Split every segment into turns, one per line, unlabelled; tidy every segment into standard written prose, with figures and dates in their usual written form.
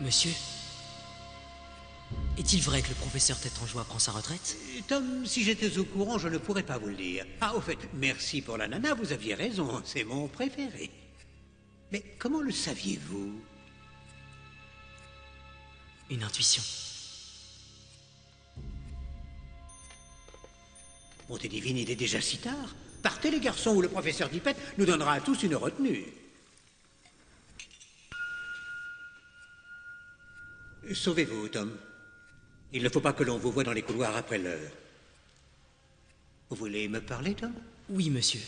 Monsieur, est-il vrai que le professeur Tête-en-Joie prend sa retraite?
Tom, si j'étais au courant, je ne pourrais pas vous le dire. Ah, au fait, merci pour la nana, vous aviez raison, c'est mon préféré. Mais comment le saviez-vous?
Une intuition.
Bonté divine, il est déjà si tard. Partez les garçons, ou le professeur Dippet nous donnera à tous une retenue. Sauvez-vous, Tom. Il ne faut pas que l'on vous voie dans les couloirs après l'heure. Vous voulez me parler, Tom?
Oui, monsieur.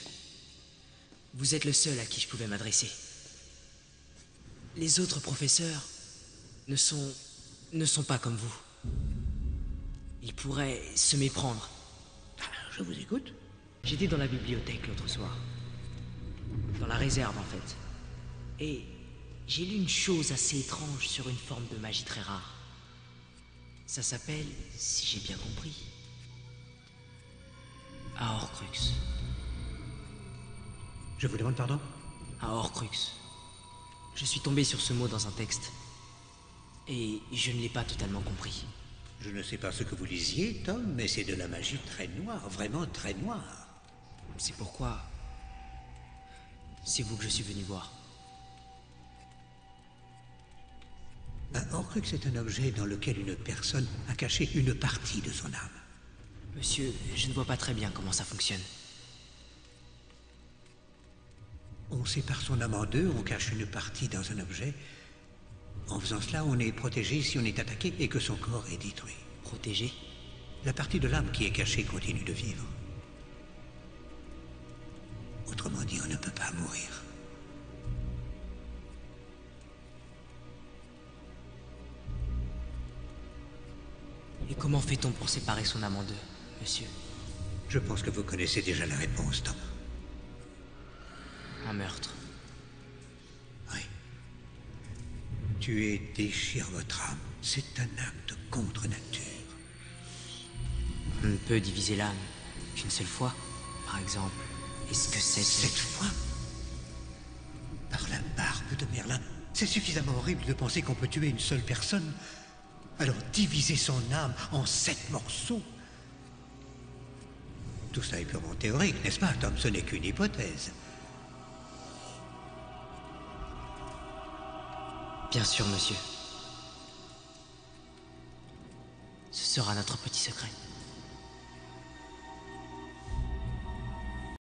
Vous êtes le seul à qui je pouvais m'adresser. Les autres professeurs ne sont pas comme vous. Ils pourraient se méprendre.
Je vous écoute.
J'étais dans la bibliothèque l'autre soir. Dans la réserve, en fait. Et j'ai lu une chose assez étrange sur une forme de magie très rare. Ça s'appelle, si j'ai bien compris, un Horcrux.
Je vous demande pardon?
Un Horcrux. Je suis tombé sur ce mot dans un texte. Et je ne l'ai pas totalement compris.
Je ne sais pas ce que vous lisiez, Tom, mais c'est de la magie très noire, vraiment très noire.
C'est pourquoi c'est vous que je suis venu voir.
Un Horcrux est un objet dans lequel une personne a caché une partie de son âme.
Monsieur, je ne vois pas très bien comment ça fonctionne.
On sépare son âme en deux, on cache une partie dans un objet. En faisant cela, on est protégé si on est attaqué et que son corps est détruit.
Protégé?
La partie de l'âme qui est cachée continue de vivre. Autrement dit, on ne peut pas mourir.
Et comment fait-on pour séparer son âme en deux, monsieur?
Je pense que vous connaissez déjà la réponse, Tom.
Un meurtre.
Oui. Tuer déchire votre âme. C'est un acte contre nature.
On ne peut diviser l'âme qu'une seule fois, par exemple. Est-ce que c'est...
Cette fois, par la barbe de Merlin, c'est suffisamment horrible de penser qu'on peut tuer une seule personne. Alors diviser son âme en 7 morceaux. Tout ça est purement théorique, n'est-ce pas, Tom? Ce n'est qu'une hypothèse.
Bien sûr, monsieur. Ce sera notre petit secret.